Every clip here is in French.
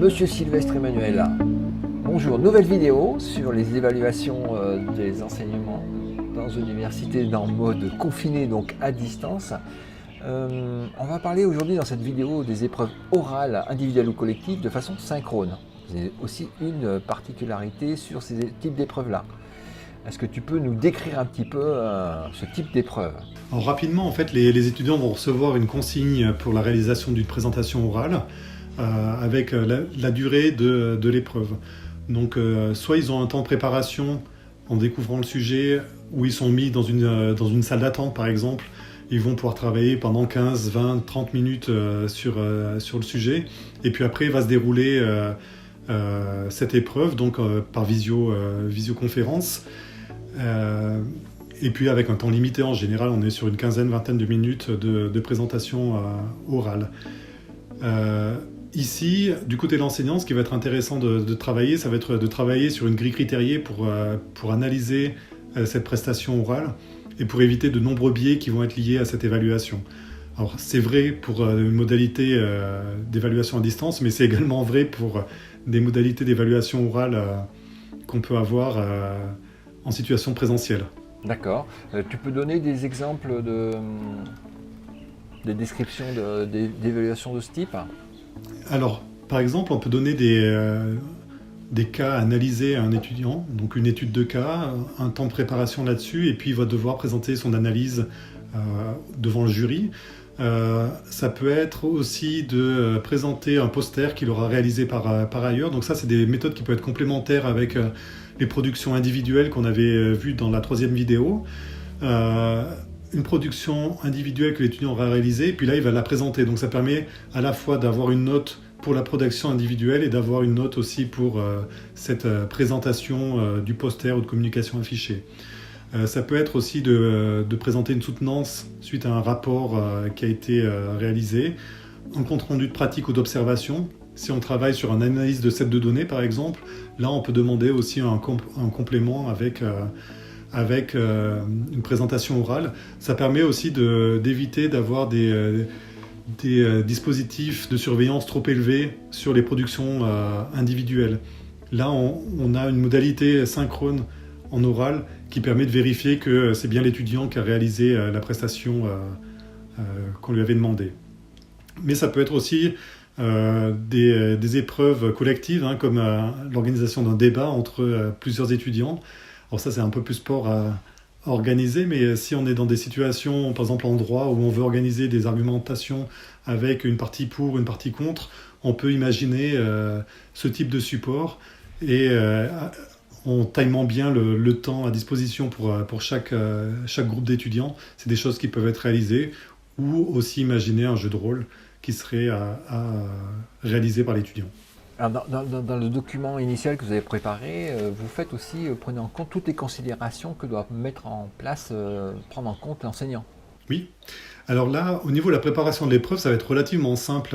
Monsieur Sylvestre Emmanuel. Bonjour, nouvelle vidéo sur les évaluations des enseignements dans une université dans le mode confiné, donc à distance. On va parler aujourd'hui dans cette vidéo des épreuves orales, individuelles ou collectives, de façon synchrone. C'est aussi une particularité sur ces types d'épreuves-là. Est-ce que tu peux nous décrire un petit peu ce type d'épreuve? Alors rapidement, en fait, les étudiants vont recevoir une consigne pour la réalisation d'une présentation orale avec la durée de l'épreuve. Donc, soit ils ont un temps de préparation en découvrant le sujet, où ils sont mis dans une salle d'attente, par exemple. Ils vont pouvoir travailler pendant 15, 20, 30 minutes sur le sujet. Et puis après, va se dérouler cette épreuve donc, par visioconférence. Et puis avec un temps limité, en général, on est sur une quinzaine, vingtaine de minutes de présentation orale. Ici, du côté de l'enseignant, ce qui va être intéressant de travailler, ça va être de travailler sur une grille critériée pour analyser cette prestation orale et pour éviter de nombreux biais qui vont être liés à cette évaluation. Alors c'est vrai pour une modalité d'évaluation à distance, mais c'est également vrai pour des modalités d'évaluation orale qu'on peut avoir en situation présentielle. D'accord. Tu peux donner des exemples des descriptions d'évaluation de ce type? Alors, par exemple, on peut donner des cas analysés à un étudiant, donc une étude de cas, un temps de préparation là-dessus, et puis il va devoir présenter son analyse devant le jury. Ça peut être aussi de présenter un poster qu'il aura réalisé par ailleurs. Donc ça, c'est des méthodes qui peuvent être complémentaires avec les productions individuelles qu'on avait vues dans la troisième vidéo. Une production individuelle que l'étudiant aura réalisée, et puis là, il va la présenter. Donc ça permet à la fois d'avoir une note pour la production individuelle et d'avoir une note aussi pour cette présentation du poster ou de communication affichée. Ça peut être aussi de présenter une soutenance suite à un rapport qui a été réalisé, un compte-rendu de pratique ou d'observation. Si on travaille sur une analyse de set de données, par exemple, là, on peut demander aussi un complément avec une présentation orale. Ça permet aussi d'éviter d'avoir des dispositifs de surveillance trop élevés sur les productions individuelles. Là, on a une modalité synchrone en oral qui permet de vérifier que c'est bien l'étudiant qui a réalisé la prestation qu'on lui avait demandé. Mais ça peut être aussi des épreuves collectives, hein, comme l'organisation d'un débat entre plusieurs étudiants. Alors ça, c'est un peu plus sport à organiser, mais si on est dans des situations, par exemple en droit, où on veut organiser des argumentations avec une partie pour, une partie contre, on peut imaginer ce type de support et en timant bien le temps à disposition pour chaque groupe d'étudiants, c'est des choses qui peuvent être réalisées, ou aussi imaginer un jeu de rôle qui serait à réaliser par l'étudiant. Alors dans le document initial que vous avez préparé, vous faites aussi, prenez en compte toutes les considérations que doit mettre en place, prendre en compte l'enseignant. Oui. Alors là, au niveau de la préparation de l'épreuve, ça va être relativement simple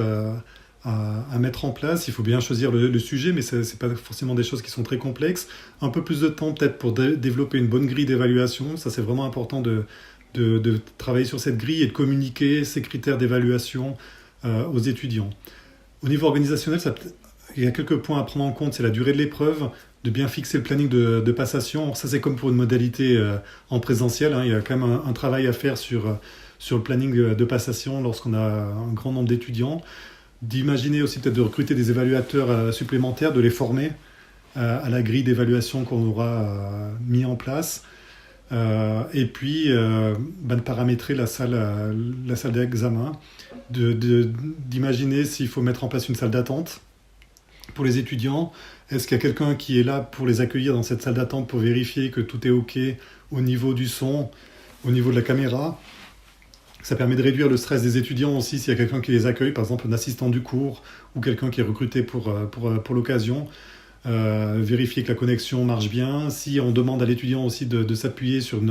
à mettre en place. Il faut bien choisir le sujet, mais ce n'est pas forcément des choses qui sont très complexes. Un peu plus de temps peut-être pour développer une bonne grille d'évaluation. Ça, c'est vraiment important de travailler sur cette grille et de communiquer ces critères d'évaluation aux étudiants. Au niveau organisationnel, il y a quelques points à prendre en compte. C'est la durée de l'épreuve, de bien fixer le planning de passation. Ça, c'est comme pour une modalité en présentiel, hein. Il y a quand même un travail à faire sur le planning de passation lorsqu'on a un grand nombre d'étudiants. D'imaginer aussi peut-être de recruter des évaluateurs supplémentaires, de les former à la grille d'évaluation qu'on aura mis en place. Et puis de paramétrer la salle d'examen, d'imaginer s'il faut mettre en place une salle d'attente pour les étudiants. Est-ce qu'il y a quelqu'un qui est là pour les accueillir dans cette salle d'attente pour vérifier que tout est OK au niveau du son, au niveau de la caméra? Ça permet de réduire le stress des étudiants aussi s'il y a quelqu'un qui les accueille, par exemple un assistant du cours ou quelqu'un qui est recruté pour l'occasion. Vérifier que la connexion marche bien. Si on demande à l'étudiant aussi de s'appuyer sur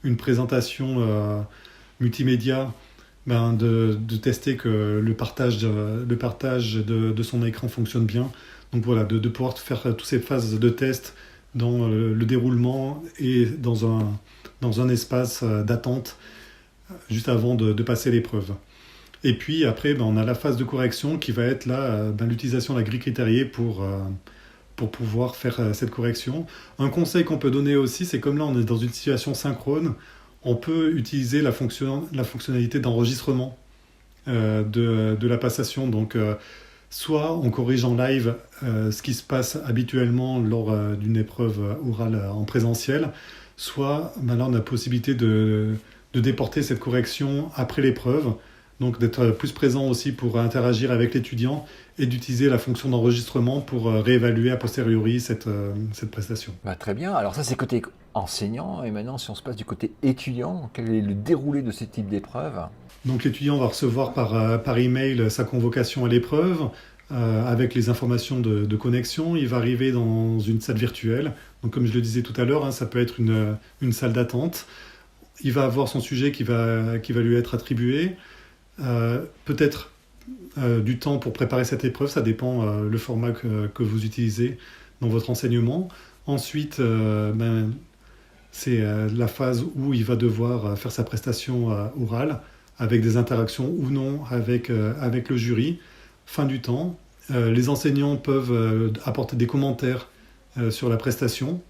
une présentation multimédia, de tester que le partage de son écran fonctionne bien. Donc voilà, de pouvoir faire toutes ces phases de test dans le déroulement et dans un espace d'attente juste avant de passer l'épreuve. Et puis après, on a la phase de correction qui va être là, l'utilisation de la grille critériée pour pouvoir faire cette correction. Un conseil qu'on peut donner aussi, c'est comme là on est dans une situation synchrone, on peut utiliser la fonctionnalité d'enregistrement de la passation. Donc soit on corrige en live ce qui se passe habituellement lors d'une épreuve orale en présentiel, soit là on a la possibilité de déporter cette correction après l'épreuve, donc d'être plus présent aussi pour interagir avec l'étudiant et d'utiliser la fonction d'enregistrement pour réévaluer a posteriori cette prestation. Très bien, alors ça c'est côté enseignant, et maintenant si on se passe du côté étudiant, quel est le déroulé de ce type d'épreuve? Donc l'étudiant va recevoir par email sa convocation à l'épreuve avec les informations de connexion. Il va arriver dans une salle virtuelle. Donc comme je le disais tout à l'heure, ça peut être une salle d'attente. Il va avoir son sujet qui va lui être attribué. Peut-être du temps pour préparer cette épreuve, ça dépend le format que vous utilisez dans votre enseignement. Ensuite, c'est la phase où il va devoir faire sa prestation orale, avec des interactions ou non avec le jury. Fin du temps, les enseignants peuvent apporter des commentaires sur la prestation,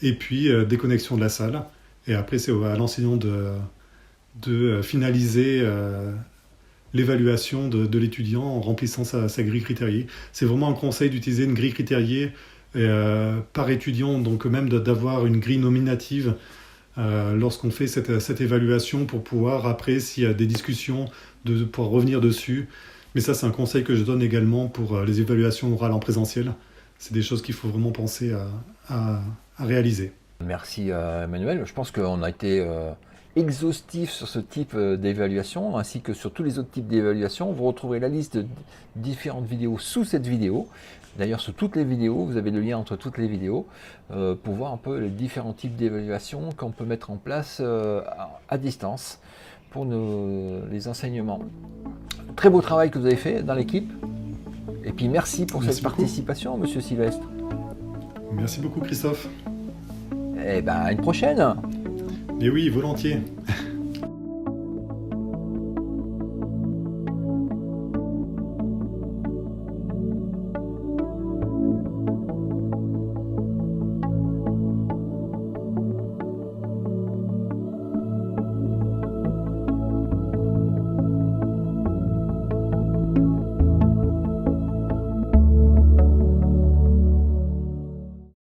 et puis déconnexion de la salle. Et après, c'est à l'enseignant de finaliser l'évaluation de l'étudiant en remplissant sa grille critériée. C'est vraiment un conseil d'utiliser une grille critériée par étudiant, donc même d'avoir une grille nominative lorsqu'on fait cette évaluation pour pouvoir, après, s'il y a des discussions, de pouvoir revenir dessus. Mais ça, c'est un conseil que je donne également pour les évaluations orales en présentiel. C'est des choses qu'il faut vraiment penser à réaliser. Merci Emmanuel, je pense qu'on a été exhaustif sur ce type d'évaluation, ainsi que sur tous les autres types d'évaluation. Vous retrouverez la liste de différentes vidéos sous cette vidéo. D'ailleurs, sur toutes les vidéos, vous avez le lien entre toutes les vidéos pour voir un peu les différents types d'évaluation qu'on peut mettre en place à distance pour les enseignements. Très beau travail que vous avez fait dans l'équipe. Et puis merci pour cette participation, Monsieur Sylvestre. Merci beaucoup, Christophe. Et à une prochaine. Et oui, volontiers.